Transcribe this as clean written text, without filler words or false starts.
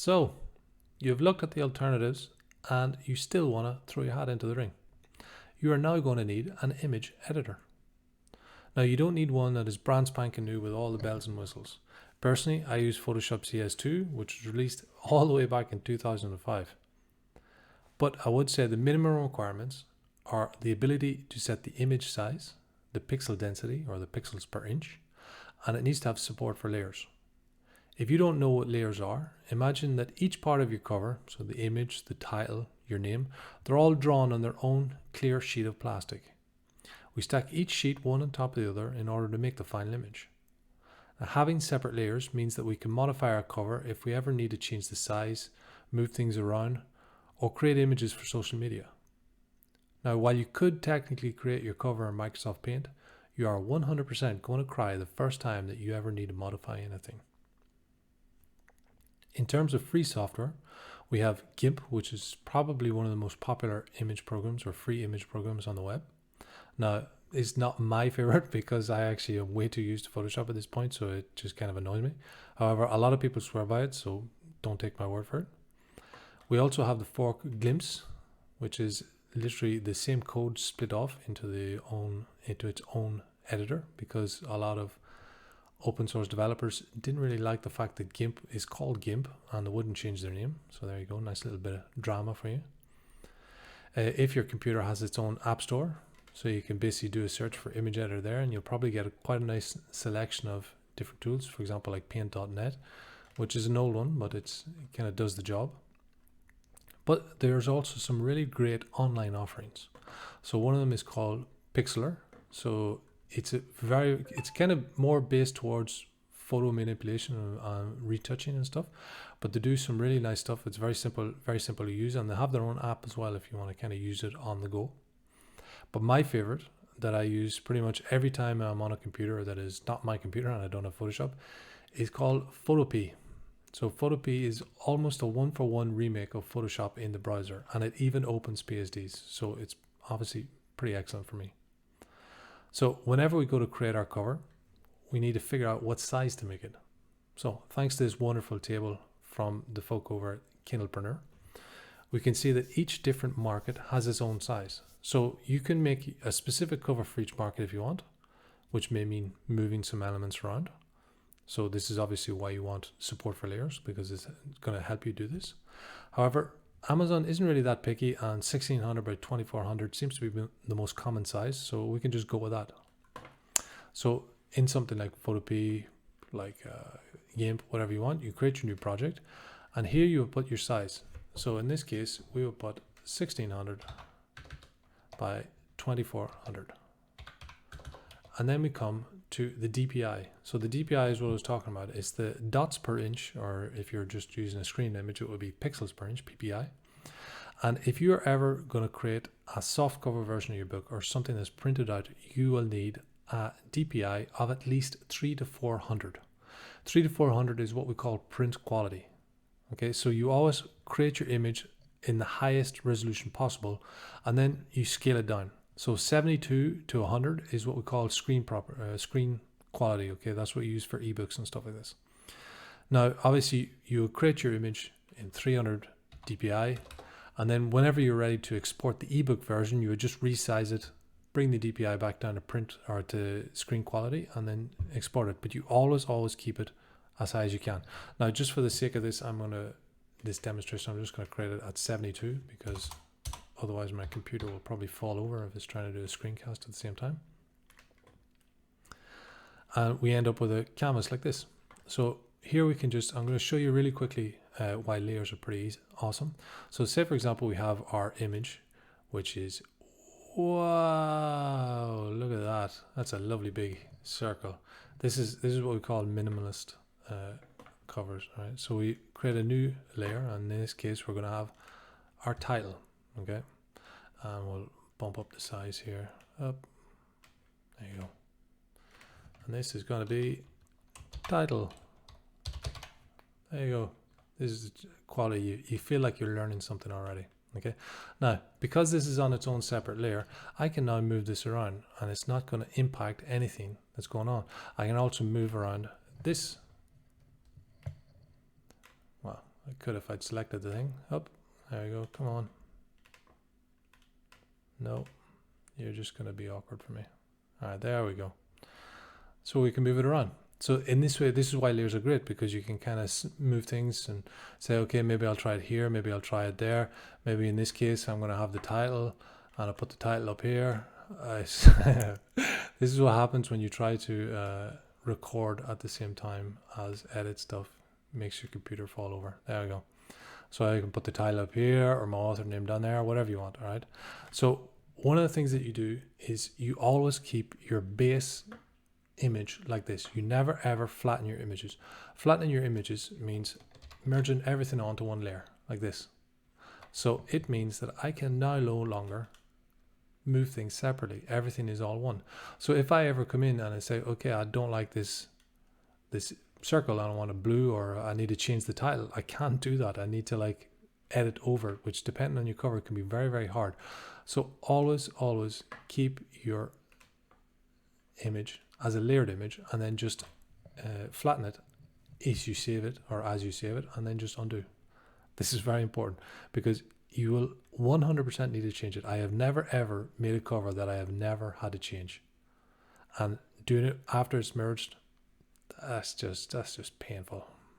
So you've looked at the alternatives and you still want to throw your hat into the ring. You are now going to need an image editor. Now you don't need one that is brand spanking new with all the bells and whistles. Personally, I use Photoshop CS2, which was released all the way back in 2005. But I would say the minimum requirements are the ability to set the image size, the pixel density or the pixels per inch, and it needs to have support for layers. If you don't know what layers are, imagine that each part of your cover, so the image, the title, your name, they're all drawn on their own clear sheet of plastic. We stack each sheet one on top of the other in order to make the final image. Now, having separate layers means that we can modify our cover if we ever need to change the size, move things around, or create images for social media. Now, while you could technically create your cover in Microsoft Paint, you are 100% going to cry the first time that you ever need to modify anything. In terms of free software, we have GIMP, which is probably one of the most popular image programs or free image programs on the web. Now, it's not my favorite because I actually am way too used to Photoshop at this point, so it just kind of annoys me. However, a lot of people swear by it, so don't take my word for it. We also have the fork Glimpse, which is literally the same code split off into its own editor, because a lot of open source developers didn't really like the fact that GIMP is called GIMP and they wouldn't change their name. So there you go, nice little bit of drama for you. If your computer has its own app store, so you can basically do a search for image editor there, and you'll probably get quite a nice selection of different tools, for example like paint.net, which is an old one, but it kind of does the job. But there's also some really great online offerings. So one of them is called Pixlr. So it's kind of more based towards photo manipulation and retouching and stuff, but they do some really nice stuff. It's very simple to use, and they have their own app as well if you want to kind of use it on the go. But my favorite that I use pretty much every time I'm on a computer that is not my computer and I don't have Photoshop is called Photopea. So Photopea is almost a one-for-one remake of Photoshop in the browser, and it even opens PSDs. So it's obviously pretty excellent for me. So whenever we go to create our cover, we need to figure out what size to make it. So thanks to this wonderful table from the folk over at Kindlepreneur, we can see that each different market has its own size. So you can make a specific cover for each market if you want, which may mean moving some elements around. So this is obviously why you want support for layers, because it's going to help you do this. However, Amazon isn't really that picky, and 1600 by 2400 seems to be the most common size, so we can just go with that. So in something like Photopea, like GIMP, whatever you want, you create your new project, and here you will put your size. So in this case, we will put 1600 by 2400. And then we come to the DPI. So the DPI is what I was talking about. It's the dots per inch, or if you're just using a screen image, it would be pixels per inch, PPI. And if you're ever going to create a soft cover version of your book or something that's printed out, you will need a DPI of at least 3 to 400. 3 to 400 is what we call print quality. Okay, so you always create your image in the highest resolution possible, and then you scale it down. So 72 to 100 is what we call screen quality. Okay, that's what you use for ebooks and stuff like this. Now, obviously, you create your image in 300 DPI, and then whenever you're ready to export the ebook version, you would just resize it, bring the DPI back down to print or to screen quality, and then export it. But you always keep it as high as you can. Now, just for the sake of this, this demonstration, I'm just going to create it at 72 because otherwise my computer will probably fall over if it's trying to do a screencast at the same time. And we end up with a canvas like this. So here we can I'm going to show you really quickly why layers are pretty awesome. So say for example, we have our image, which is, wow, look at that. That's a lovely big circle. This is what we call minimalist covers, right? So we create a new layer, and in this case we're going to have our title. Okay, and we'll bump up the size here, up, there you go, and this is going to be title. There you go. This is the quality. You feel like you're learning something already. Okay, now because this is on its own separate layer, I can now move this around and it's not going to impact anything that's going on. I can also move around this. Well, I could if I'd selected the thing. Up, there you go, come on. No, you're just going to be awkward for me. All right, there we go. So we can move it around. So in this way, this is why layers are great, because you can kind of move things and say, okay, maybe I'll try it here, maybe I'll try it there. Maybe in this case, I'm going to have the title, and I'll put the title up here. This is what happens when you try to record at the same time as edit stuff. Makes your computer fall over. There we go. So I can put the title up here, or my author name down there, whatever you want. All right. So one of the things that you do is you always keep your base image like this. You never ever flatten your images. Flattening your images means merging everything onto one layer like this. So it means that I can now no longer move things separately. Everything is all one. So if I ever come in and I say, okay, I don't like this circle, I don't want a blue, or I need to change the title, I can't do that. I need to like edit over it, which depending on your cover can be very, very hard. So always keep your image as a layered image, and then just flatten it as you save it, and then just undo. This is very important because you will 100% need to change it. I have never ever made a cover that I have never had to change, and doing it after it's merged, that's just painful.